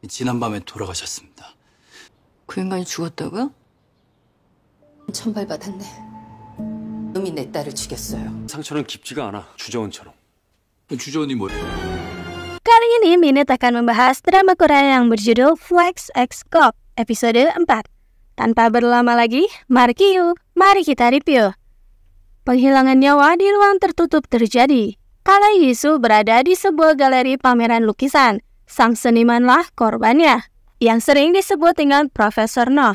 지난밤에 돌아가셨습니다. 그 인간이 죽었다고요? 천벌받았네. 놈이 내 딸을 죽였어요. 상처는 깊지가 않아. 주저원처럼. 주저원이 뭐예요? Kali ini Minute akan membahas drama Korea yang berjudul Flex X Cop episode 4. Tanpa berlama lagi, mari kita review. Penghilangan nyawa di ruang tertutup terjadi kala Yisu berada di sebuah galeri pameran lukisan. Sang senimanlah korbannya, yang sering disebut dengan Profesor Noh.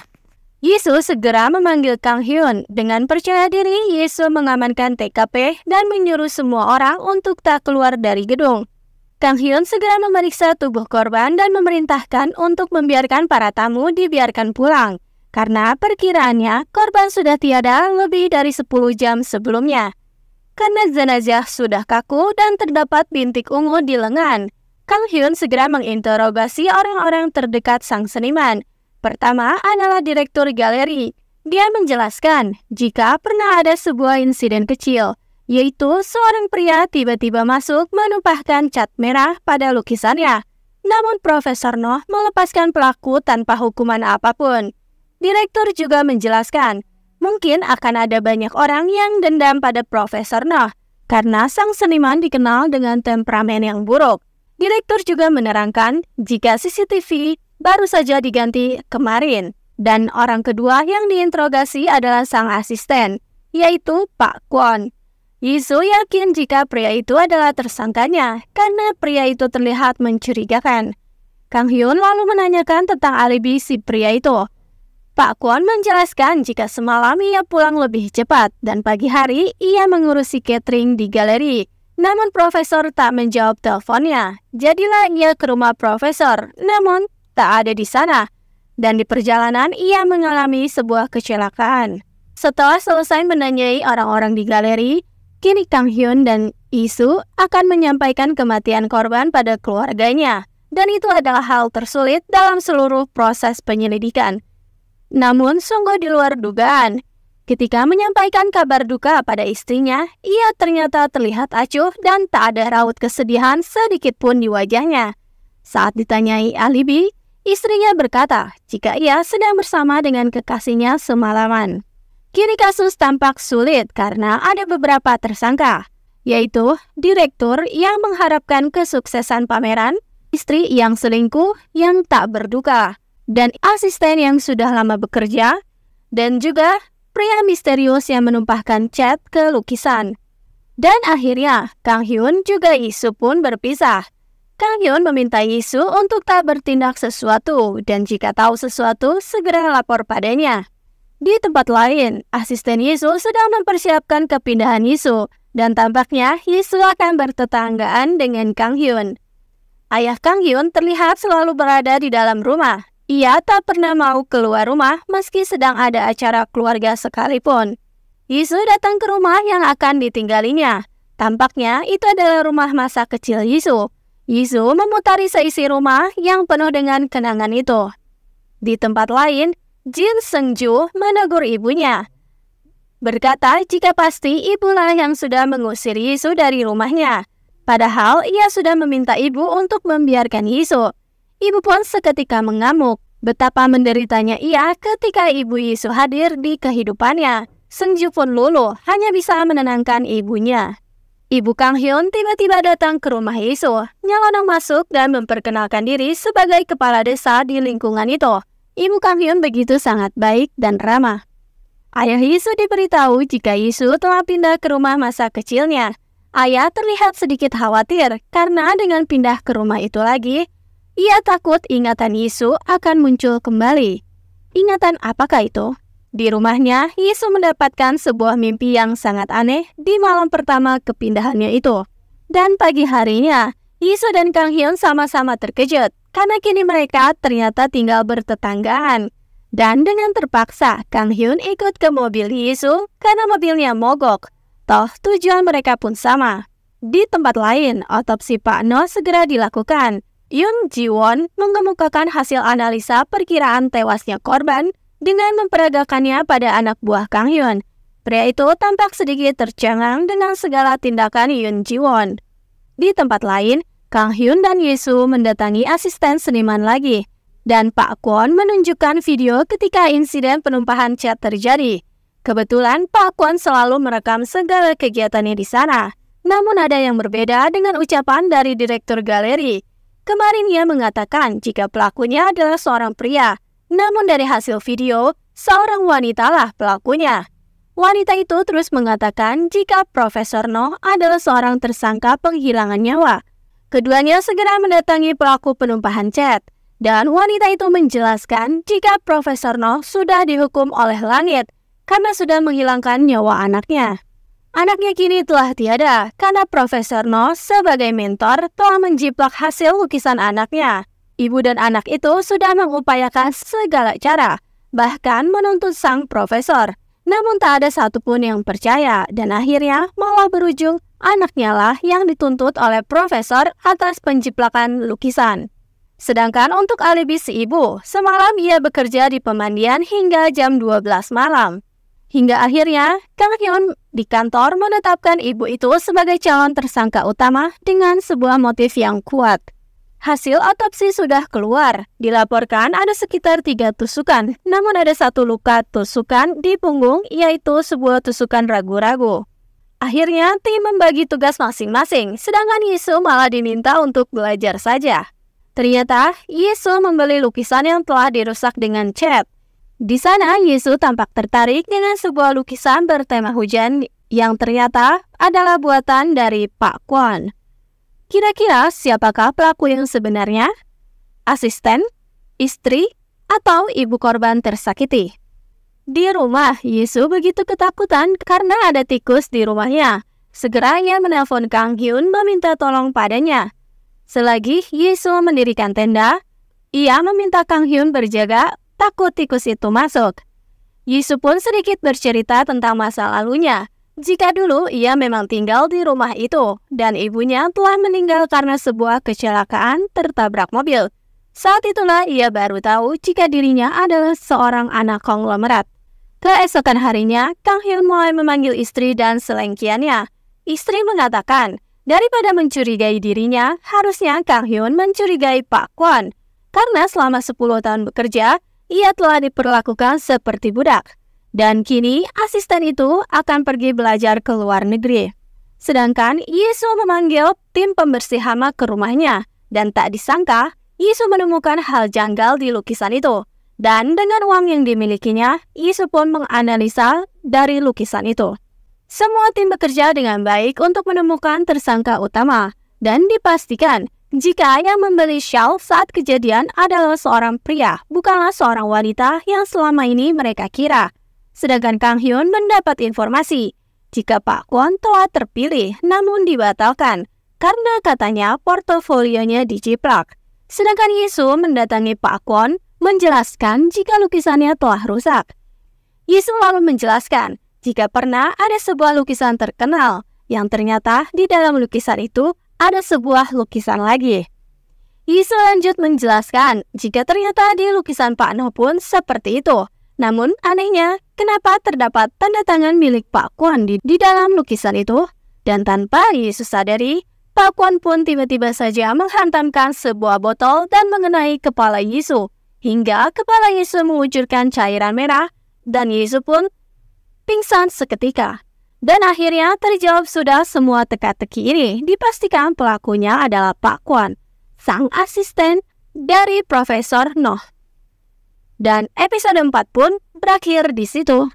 Yisu segera memanggil Kang Hyun. Dengan percaya diri, Yisu mengamankan TKP dan menyuruh semua orang untuk tak keluar dari gedung. Kang Hyun segera memeriksa tubuh korban dan memerintahkan untuk membiarkan para tamu dibiarkan pulang, karena perkiraannya korban sudah tiada lebih dari 10 jam sebelumnya. Karena jenazah sudah kaku dan terdapat bintik ungu di lengan, Kang Hyun segera menginterogasi orang-orang terdekat sang seniman. Pertama adalah direktur galeri. Dia menjelaskan jika pernah ada sebuah insiden kecil, yaitu seorang pria tiba-tiba masuk menumpahkan cat merah pada lukisannya. Namun Profesor Noh melepaskan pelaku tanpa hukuman apapun. Direktur juga menjelaskan, mungkin akan ada banyak orang yang dendam pada Profesor Noh, karena sang seniman dikenal dengan temperamen yang buruk. Direktur juga menerangkan jika CCTV baru saja diganti kemarin, dan orang kedua yang diinterogasi adalah sang asisten, yaitu Pak Kwon. Yisu yakin jika pria itu adalah tersangkanya, karena pria itu terlihat mencurigakan. Kang Hyun lalu menanyakan tentang alibi si pria itu. Pak Kwon menjelaskan jika semalam ia pulang lebih cepat, dan pagi hari ia mengurusi catering di galeri. Namun Profesor tak menjawab teleponnya. Jadilah ia ke rumah Profesor, namun tak ada di sana. Dan di perjalanan ia mengalami sebuah kecelakaan. Setelah selesai menanyai orang-orang di galeri, kini Kang Hyun dan Yisu akan menyampaikan kematian korban pada keluarganya. Dan itu adalah hal tersulit dalam seluruh proses penyelidikan. Namun sungguh di luar dugaan. Ketika menyampaikan kabar duka pada istrinya, ia ternyata terlihat acuh dan tak ada raut kesedihan sedikit pun di wajahnya. Saat ditanyai alibi, istrinya berkata jika ia sedang bersama dengan kekasihnya semalaman. Kini kasus tampak sulit karena ada beberapa tersangka, yaitu direktur yang mengharapkan kesuksesan pameran, istri yang selingkuh yang tak berduka, dan asisten yang sudah lama bekerja, dan juga pria misterius yang menumpahkan cat ke lukisan. Dan akhirnya, Kang Hyun juga Yisu pun berpisah. Kang Hyun meminta Yisu untuk tak bertindak sesuatu, dan jika tahu sesuatu, segera lapor padanya. Di tempat lain, asisten Yisu sedang mempersiapkan kepindahan Yisu, dan tampaknya Yisu akan bertetanggaan dengan Kang Hyun. Ayah Kang Hyun terlihat selalu berada di dalam rumah. Ia tak pernah mau keluar rumah meski sedang ada acara keluarga sekalipun. Yisu datang ke rumah yang akan ditinggalinya. Tampaknya itu adalah rumah masa kecil Yisu. Yisu memutari seisi rumah yang penuh dengan kenangan itu. Di tempat lain, Jin Seungju menegur ibunya, berkata jika pasti ibulah yang sudah mengusir Yisu dari rumahnya. Padahal ia sudah meminta ibu untuk membiarkan Yisu. Ibu pun seketika mengamuk. Betapa menderitanya ia ketika ibu Yisu hadir di kehidupannya. Seungju pun luluh, hanya bisa menenangkan ibunya. Ibu Kang Hyun tiba-tiba datang ke rumah Yisu, nyelonong masuk dan memperkenalkan diri sebagai kepala desa di lingkungan itu. Ibu Kang Hyun begitu sangat baik dan ramah. Ayah Yisu diberitahu jika Yisu telah pindah ke rumah masa kecilnya. Ayah terlihat sedikit khawatir karena dengan pindah ke rumah itu lagi, ia takut ingatan Yisu akan muncul kembali. Ingatan apakah itu? Di rumahnya, Yisu mendapatkan sebuah mimpi yang sangat aneh di malam pertama kepindahannya itu. Dan pagi harinya, Yisu dan Kang Hyun sama-sama terkejut karena kini mereka ternyata tinggal bertetanggaan. Dan dengan terpaksa, Kang Hyun ikut ke mobil Yisu karena mobilnya mogok. Toh tujuan mereka pun sama. Di tempat lain, otopsi Pak No segera dilakukan. Yoon Ji-won mengemukakan hasil analisa perkiraan tewasnya korban dengan memperagakannya pada anak buah Kang Hyun. Pria itu tampak sedikit tercengang dengan segala tindakan Yoon Ji-won. Di tempat lain, Kang Hyun dan Yesu mendatangi asisten seniman lagi, dan Pak Kwon menunjukkan video ketika insiden penumpahan cat terjadi. Kebetulan Pak Kwon selalu merekam segala kegiatannya di sana. Namun ada yang berbeda dengan ucapan dari direktur galeri. Kemarin ia mengatakan jika pelakunya adalah seorang pria, namun dari hasil video, seorang wanita lah pelakunya. Wanita itu terus mengatakan jika Profesor Noh adalah seorang tersangka penghilangan nyawa. Keduanya segera mendatangi pelaku penumpahan cat, dan wanita itu menjelaskan jika Profesor Noh sudah dihukum oleh langit karena sudah menghilangkan nyawa anaknya. Anaknya kini telah tiada karena Profesor Noh sebagai mentor telah menjiplak hasil lukisan anaknya. Ibu dan anak itu sudah mengupayakan segala cara, bahkan menuntut sang profesor. Namun tak ada satupun yang percaya dan akhirnya malah berujung anaknya lah yang dituntut oleh profesor atas penjiplakan lukisan. Sedangkan untuk alibi si ibu, semalam ia bekerja di pemandian hingga jam 12 malam. Hingga akhirnya, Kang Hyun di kantor menetapkan ibu itu sebagai calon tersangka utama dengan sebuah motif yang kuat. Hasil otopsi sudah keluar, dilaporkan ada sekitar 3 tusukan, namun ada 1 luka tusukan di punggung, yaitu sebuah tusukan ragu-ragu. Akhirnya, tim membagi tugas masing-masing, sedangkan Yesu malah diminta untuk belajar saja. Ternyata, Yesu membeli lukisan yang telah dirusak dengan cat. Di sana, Yesu tampak tertarik dengan sebuah lukisan bertema hujan yang ternyata adalah buatan dari Pak Kwon. Kira-kira siapakah pelaku yang sebenarnya? Asisten, istri, atau ibu korban tersakiti? Di rumah, Yesu begitu ketakutan karena ada tikus di rumahnya. Segera ia menelpon Kang Hyun meminta tolong padanya. Selagi Yesu mendirikan tenda, ia meminta Kang Hyun berjaga takut tikus itu masuk. Yesu pun sedikit bercerita tentang masa lalunya. Jika dulu ia memang tinggal di rumah itu dan ibunya telah meninggal karena sebuah kecelakaan tertabrak mobil. Saat itulah ia baru tahu jika dirinya adalah seorang anak konglomerat. Keesokan harinya, Kang Hyun mulai memanggil istri dan selengkiannya. Istri mengatakan, daripada mencurigai dirinya, harusnya Kang Hyun mencurigai Pak Kwon. Karena selama 10 tahun bekerja, ia telah diperlakukan seperti budak. Dan kini asisten itu akan pergi belajar ke luar negeri. Sedangkan Yesu memanggil tim pembersih hama ke rumahnya. Dan tak disangka, Yesu menemukan hal janggal di lukisan itu. Dan dengan uang yang dimilikinya, Yesu pun menganalisa dari lukisan itu. Semua tim bekerja dengan baik untuk menemukan tersangka utama. Dan dipastikan jika yang membeli shawl saat kejadian adalah seorang pria, bukanlah seorang wanita yang selama ini mereka kira. Sedangkan Kang Hyun mendapat informasi jika Pak Kwon telah terpilih namun dibatalkan karena katanya portofolionya dijiplak. Sedangkan Yesu mendatangi Pak Kwon menjelaskan jika lukisannya telah rusak. Yesu lalu menjelaskan jika pernah ada sebuah lukisan terkenal yang ternyata di dalam lukisan itu ada sebuah lukisan lagi. Yesu lanjut menjelaskan jika ternyata di lukisan Pak Noh pun seperti itu. Namun anehnya, kenapa terdapat tanda tangan milik Pak Kwon di dalam lukisan itu? Dan tanpa Yesus sadari, Pak Kwon pun tiba-tiba saja menghantamkan sebuah botol dan mengenai kepala Yesus. Hingga kepala Yesus mengucurkan cairan merah dan Yesus pun pingsan seketika. Dan akhirnya terjawab sudah semua teka-teki ini, dipastikan pelakunya adalah Pak Kwon, sang asisten dari Profesor Noh. Dan episode 4 pun berakhir di situ.